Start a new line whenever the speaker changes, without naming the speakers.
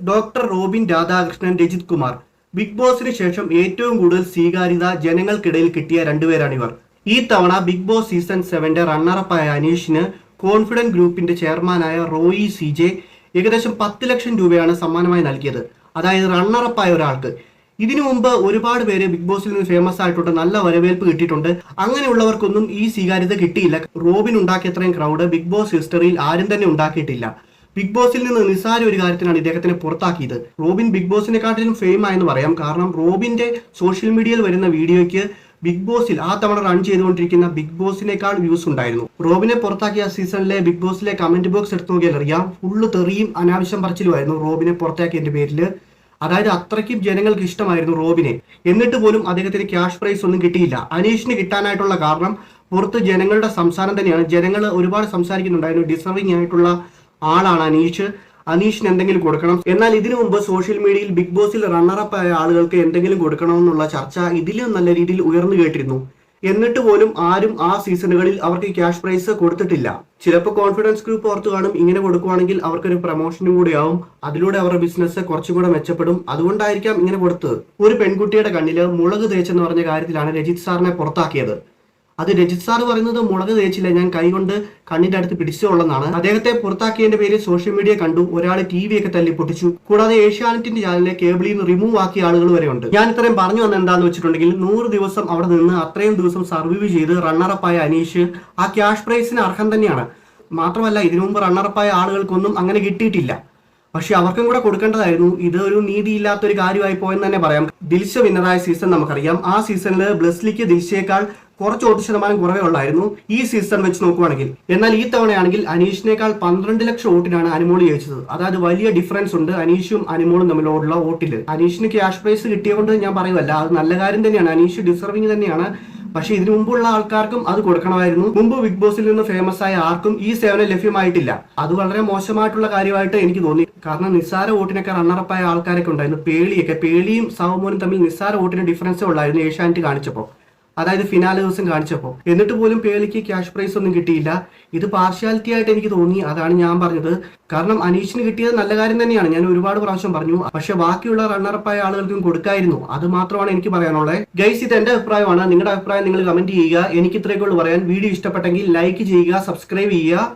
Doctor Robin Radhakrishnan, Rajith Kumar. Big ബോസിന് ശേഷം ഏറ്റവും കൂടുതൽ സ്വീകാര്യത ജനങ്ങൾക്കിടയിൽ കിട്ടിയ രണ്ടുപേരാണിവർ. ഈ തവണ ബിഗ് ബോസ് സീസൺ 7 റണ്ണറപ്പായ അനീഷിന് കോൺഫിഡന്റ് ഗ്രൂപ്പിന്റെ ചെയർമാനായ റോയി CJ ഏകദേശം 10 ലക്ഷം രൂപയാണ് സമ്മാനമായി നൽകിയത്. അതായത് റണ്ണറപ്പായ ഒരാൾക്ക്. ഇതിനു മുമ്പ് ഒരുപാട് പേര് ബിഗ് ബോസിൽ നിന്ന് ഫേമസ് ആയിട്ടുണ്ട്, നല്ല വരവേൽപ്പ് കിട്ടിയിട്ടുണ്ട്. അങ്ങനെയുള്ളവർക്കൊന്നും ഈ സ്വീകാര്യത കിട്ടിയില്ല. റോബിൻ ഉണ്ടാക്കിയത്രയും ക്രൗഡ് ബിഗ് ബോസ് ഹിസ്റ്ററിയിൽ ആരും തന്നെ ഉണ്ടാക്കിയിട്ടില്ല. ബിഗ് ബോസിൽ നിന്ന് നിസ്സാര ഒരു കാര്യത്തിനാണ് ഇദ്ദേഹത്തിനെ പുറത്താക്കിയത്. റോബിൻ ബിഗ് ബോസിനെക്കാട്ടിലും ഫെയിം ആയെന്ന് പറയാം. കാരണം റോബിന്റെ സോഷ്യൽ മീഡിയയിൽ വരുന്ന വീഡിയോയ്ക്ക് ബിഗ് ബോസിൽ ആ തവണ റൺ ചെയ്തുകൊണ്ടിരിക്കുന്ന ബിഗ് ബോസിനേക്കാൾ വ്യൂസ് ഉണ്ടായിരുന്നു. റോബിനെ പുറത്താക്കിയ സീസണിലെ ബിഗ് ബോസിലെ കമന്റ് ബോക്സ് എടുത്തു നോക്കിയാൽ അറിയാം, ഫുള്ള് തെറിയും അനാവശ്യം പറച്ചിലുമായിരുന്നു റോബിനെ പുറത്താക്കിയതിന്റെ പേരിൽ. അതായത് അത്രയ്ക്കും ജനങ്ങൾക്ക് ഇഷ്ടമായിരുന്നു റോബിനെ. എന്നിട്ട് പോലും അദ്ദേഹത്തിന് ക്യാഷ് പ്രൈസ് ഒന്നും കിട്ടിയില്ല. അനീഷിന് കിട്ടാനായിട്ടുള്ള കാരണം പുറത്ത് ജനങ്ങളുടെ സംസാരം തന്നെയാണ്. ജനങ്ങൾ ഒരുപാട് സംസാരിക്കുന്നുണ്ടായിരുന്നു, ഡിസർവിംഗ് ആയിട്ടുള്ള ആളാണ് അനീഷിന് എന്തെങ്കിലും കൊടുക്കണം. എന്നാൽ ഇതിനു മുമ്പ് സോഷ്യൽ മീഡിയയിൽ ബിഗ് ബോസിൽ റണ്ണറപ്പ് ആയ ആളുകൾക്ക് എന്തെങ്കിലും കൊടുക്കണമെന്നുള്ള ചർച്ച ഇതിലും നല്ല രീതിയിൽ ഉയർന്നു കേട്ടിരുന്നു. എന്നിട്ട് പോലും ആരും ആ സീസണുകളിൽ അവർക്ക് ക്യാഷ് പ്രൈസ് കൊടുത്തിട്ടില്ല. ചിലപ്പോൾ കോൺഫിഡൻസ് ഗ്രൂപ്പ് ഓർത്ത് കാണും, ഇങ്ങനെ കൊടുക്കുവാണെങ്കിൽ അവർക്കൊരു പ്രൊമോഷനും കൂടി ആവും, അതിലൂടെ അവരുടെ ബിസിനസ് കുറച്ചും കൂടെ മെച്ചപ്പെടും, അതുകൊണ്ടായിരിക്കാം ഇങ്ങനെ കൊടുത്തത്. ഒരു പെൺകുട്ടിയുടെ കണ്ണില് മുളക് തേച്ചെന്ന് പറഞ്ഞ കാര്യത്തിലാണ് രജിത് സാറിനെ പുറത്താക്കിയത്. അത് രജിത് സാർ പറയുന്നത് മുളക് തേച്ചില്ല, ഞാൻ കൈകൊണ്ട് കണ്ണിന്റെ അടുത്ത് പിടിച്ചുള്ളതാണ്. അദ്ദേഹത്തെ പുറത്താക്കിയതിന്റെ പേരിൽ സോഷ്യൽ മീഡിയ കണ്ടു ഒരാൾ TV ഒക്കെ തല്ലി പൊട്ടിച്ചു. കൂടാതെ ഏഷ്യാനെറ്റിന്റെ ചാനലിലെ കേബിളിൽ നിന്ന് റിമൂവ് ആക്കിയ ആളുകൾ വരെ ഉണ്ട്. ഞാൻ ഇത്രയും പറഞ്ഞു വന്ന എന്താന്ന് വെച്ചിട്ടുണ്ടെങ്കിൽ 100 ദിവസം അവിടെ നിന്ന് അത്രയും ദിവസം സർവൈവ് ചെയ്ത് റണ്ണറപ്പായ അനീഷ് ആ ക്യാഷ് പ്രൈസിന് അർഹം തന്നെയാണ്. മാത്രമല്ല ഇതിനു മുമ്പ് റണ്ണറപ്പായ ആളുകൾക്കൊന്നും അങ്ങനെ കിട്ടിയിട്ടില്ല. പക്ഷെ അവർക്കും കൂടെ കൊടുക്കേണ്ടതായിരുന്നു. ഇത് ഒരു നീതിയില്ലാത്തൊരു കാര്യമായി പോയെന്ന് തന്നെ പറയാം. ദിൽഷ വിന്നറായ സീസൺ നമുക്കറിയാം. ആ സീസണിൽ ബ്ലെസ്ലിക്ക് ദിൽഷയേക്കാൾ കുറച്ച് വോട്ട് ശതമാനം കുറവേ ഉള്ളായിരുന്നു ഈ സീസൺ വെച്ച് നോക്കുവാണെങ്കിൽ. എന്നാൽ ഈ തവണയാണെങ്കിൽ അനീഷിനേക്കാൾ 12 ലക്ഷം വോട്ടിനാണ് അനുമോൾ ജയിച്ചത്. അതായത് വലിയ ഡിഫറൻസ് ഉണ്ട് അനീഷും അനുമോളും തമ്മിലുള്ള വോട്ടിൽ. അനീഷിന് ക്യാഷ് പ്രൈസ് കിട്ടിയതുകൊണ്ട് ഞാൻ പറയുമല്ല, അത് നല്ല കാര്യം തന്നെയാണ്, അനീഷ് ഡിസർവിംഗ് തന്നെയാണ്. പക്ഷെ ഇതിനു മുമ്പുള്ള ആൾക്കാർക്കും അത് കൊടുക്കണമായിരുന്നു. മുമ്പ് ബിഗ് ബോസിൽ നിന്ന് ഫേമസ് ആയ ആർക്കും ഈ സേവനം ലഭ്യമായിട്ടില്ല. അത് വളരെ മോശമായിട്ടുള്ള കാര്യമായിട്ട് എനിക്ക് തോന്നി. കാരണം നിസ്സാര വോട്ടിനൊക്കെ റണ്ണറപ്പായ ആൾക്കാരൊക്കെ ഉണ്ടായിരുന്നു. പേളിയും സൗമോനും തമ്മിൽ നിസ്സാര വോട്ടിന് ഡിഫറൻസേ ഉള്ളായിരുന്നു ഏഷ്യാനെറ്റ് കാണിച്ചപ്പോൾ, അതായത് ഫിനാലെ ദിവസം കാണിച്ചപ്പോൾ. എന്നിട്ട് പോലും പേളിക്ക് ക്യാഷ് പ്രൈസ് ഒന്നും കിട്ടിയില്ല. ഇത് പാർഷ്യാലിറ്റി ആയിട്ട് എനിക്ക് തോന്നി. അതാണ് ഞാൻ പറഞ്ഞത്. കാരണം അനീഷിന് കിട്ടിയത് നല്ല കാര്യം തന്നെയാണ്, ഞാൻ ഒരുപാട് പ്രാവശ്യം പറഞ്ഞു. പക്ഷെ ബാക്കിയുള്ള റണ്ണറപ്പായ ആളുകൾക്കും കൊടുക്കായിരുന്നു. അത് മാത്രമാണ് എനിക്ക് പറയാനുള്ളത്. ഗൈസ്, ഇത് എന്റെ അഭിപ്രായമാണ്. നിങ്ങളുടെ അഭിപ്രായം നിങ്ങൾ കമന്റ് ചെയ്യുക. എനിക്ക് ഇത്രയൊക്കെ ഉള്ളൂ പറയാൻ. വീഡിയോ ഇഷ്ടപ്പെട്ടെങ്കിൽ ലൈക്ക് ചെയ്യുക, സബ്സ്ക്രൈബ് ചെയ്യുക.